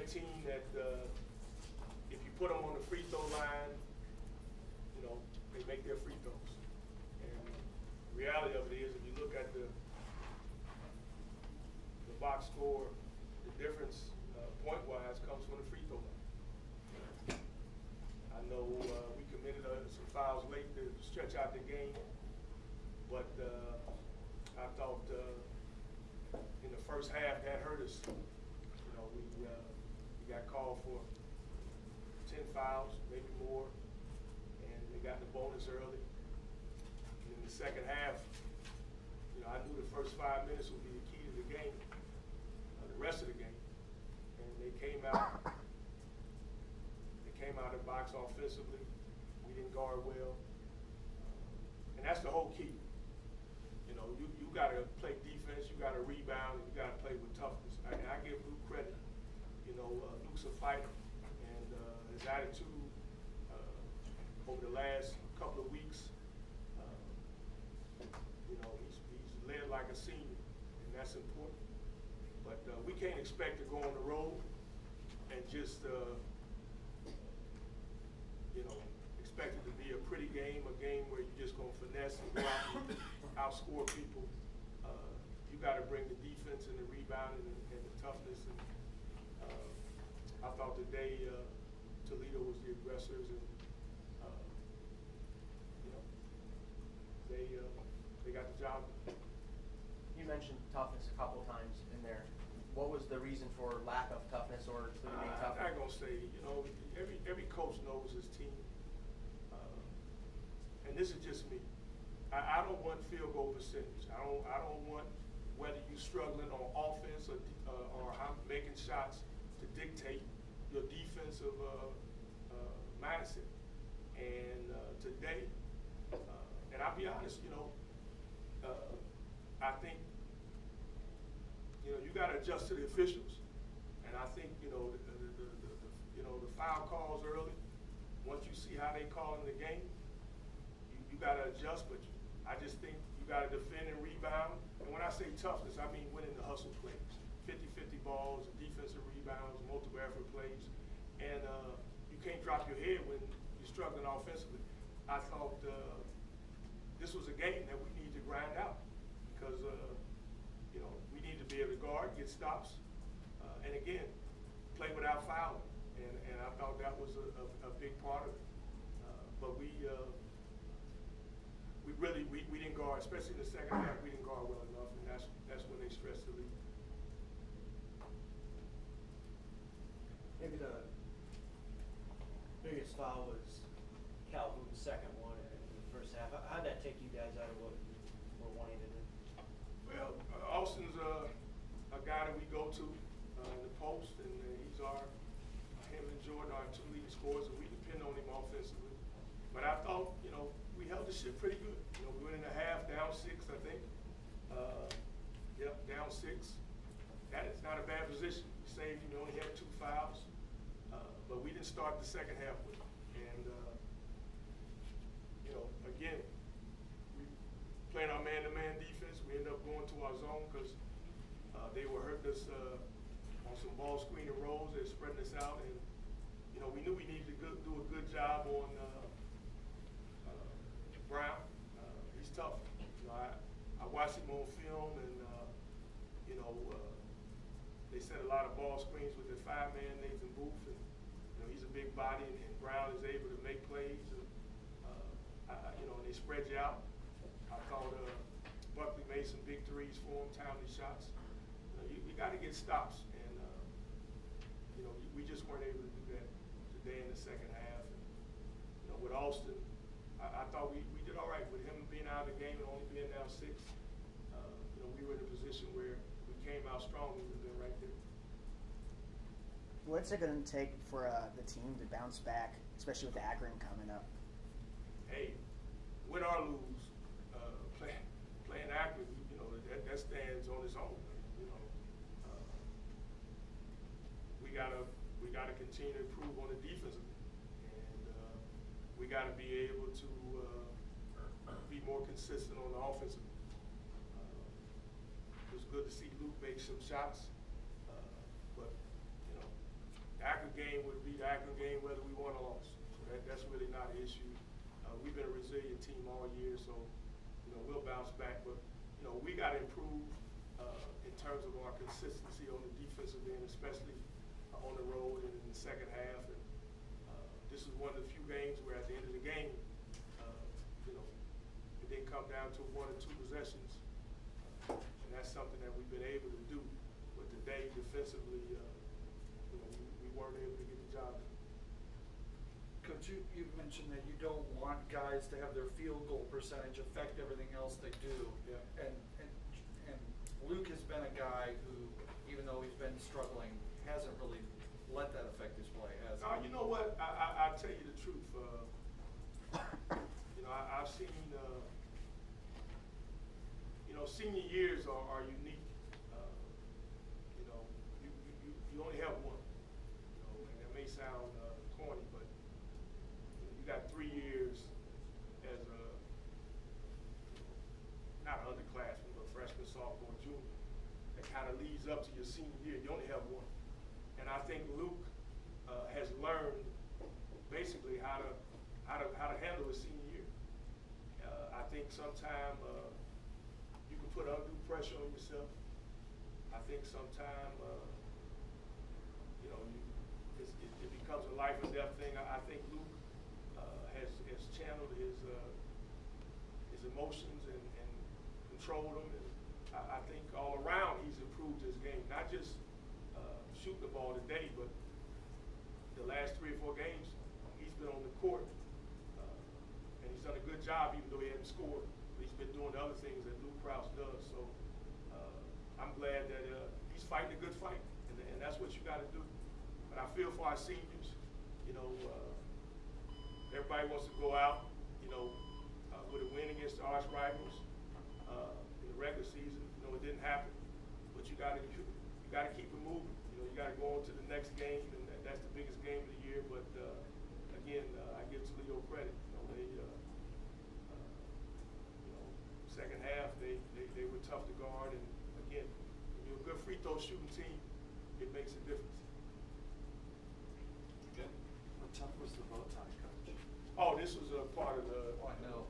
a team that if you put them on the free throw line, you know, they make their free throws. And the reality of it is, if you look at the box score, the difference point-wise comes from the free throw line. I know we committed some fouls late to stretch out the game, but I thought in the first half that hurt us. You know, we got called for 10 fouls, maybe more, and they got the bonus early. And in the second half, you know, I knew the first 5 minutes would be the key to the game, the rest of the game. And they came out of the box offensively. We didn't guard well. And that's the whole key. You know, you got to play defense, you got to rebound, and you got to play with toughness. And I give Luke credit. You know, Luke's a fighter, and his attitude over the last couple of weeks, you know, he's led like a senior, and that's important. But we can't expect to go on the road and just, you know, expect it to be a pretty game, a game where you're just going to finesse and go out and outscore people. You got to bring the defense and the rebounding and the toughness. And I thought today Toledo was the aggressors, and you know, they got the job. You mentioned toughness a couple of times in there. What was the reason for lack of toughness or to being tough? I'm not gonna say. You know, every coach knows his team, and this is just me. I don't want field goal percentage. I don't want whether you're struggling on offense or I'm making shots to dictate your defensive mindset. And today, and I'll be honest, you know, I think, you know, you got to adjust to the officials, and I think, you know, the foul calls early. Once you see how they call in the game, you got to adjust. But I just think you got to defend and rebound. And when I say toughness, I mean winning the hustle plays, 50-50 balls, defensive rebounds, multiple effort plays, and you can't drop your head when you're struggling offensively. I thought this was a game that we need to grind out because. You know, we need to be able to guard, get stops, and again, play without fouling. And I thought that was a big part of it. But we didn't guard, especially in the second half. We didn't guard well enough, and that's when they stressed the lead. Maybe the biggest foul was Calhoun's second one in the first half. How'd that take you guys out of what you were wanting to do? Well, Austin's a guy that we go to in the post, and him and Jordan are two leading scorers, and we depend on him offensively. But I thought, you know, we held the ship pretty good. You know, we went in the half down 6, I think. Yep, down 6. That is not a bad position. We saved him. We only had 2 fouls, but we didn't start the second half with him. And you know, again, playing our man-to-man defense, we ended up going to our zone because they were hurting us on some ball screen and rolls. They're spreading us out, and you know, we knew we needed to do a good job on Brown. He's tough. You know, I watched him on film, and you know, they set a lot of ball screens with the 5-man Nathan Booth, and you know, he's a big body, and Brown is able to make plays. You know, and they spread you out. I thought Buckley made some big threes for him, timely shots. You know, you got to get stops, and you know, we just weren't able to do that today in the second half. And, you know, with Austin, I thought we did all right with him being out of the game and only being down 6. You know, we were in a position where we came out strong. We would have been right there. What's it going to take for the team to bounce back, especially with Akron coming up? Hey, win or lose, playing Akron, you know, that stands on its own. You know, we gotta continue to improve on the defensive end, and we gotta be able to be more consistent on the offensive end. It was good to see Luke make some shots, but you know, the Akron game would be the Akron game whether we won or lost. So that's really not an issue. We've been a resilient team all year, so we'll bounce back. But we got to improve in terms of our consistency on the defensive end, especially on the road and in the second half. And this is one of the few games where at the end of the game, it didn't come down to 1 or 2 possessions, and that's something that we've been able to do. But today, defensively, we weren't able to get the job done. Coach, you've mentioned that you don't want guys to have their field goal percentage affect everything else they do. Yeah. And Luke has been a guy who, even though he's been struggling, hasn't really let that affect his play, has he? No, you know what? I'll tell you the truth. I've seen, senior years are unique. You only have one. And that may sound corny, but you got 3 years as a, not an underclassman, but freshman, sophomore, junior. That kind of leads up to your senior year. You only have one. And I think Luke has learned basically how to handle his senior year. I think sometimes you can put undue pressure on yourself. I think sometimes it becomes a life or death thing. I think Luke has channeled his emotions and controlled them. And I think all around he's improved his game, not just shooting the ball today, but the last 3 or 4 games he's been on the court, and he's done a good job even though he hadn't scored. But he's been doing the other things that Luke Krause does. So I'm glad that he's fighting a good fight, and that's what you got to do. But I feel for our seniors. Everybody wants to go out, with a win against the arch rivals in the regular season. It didn't happen, but you got to keep it moving. You got to go on to the next game, and that's the biggest game of the year. But again, I give Toledo credit. Second half they were tough to guard, and again, when you're a good free throw shooting team, it makes a difference. Good. How tough was the bow tie, Coach? Oh, this was a part of the. Oh, I know.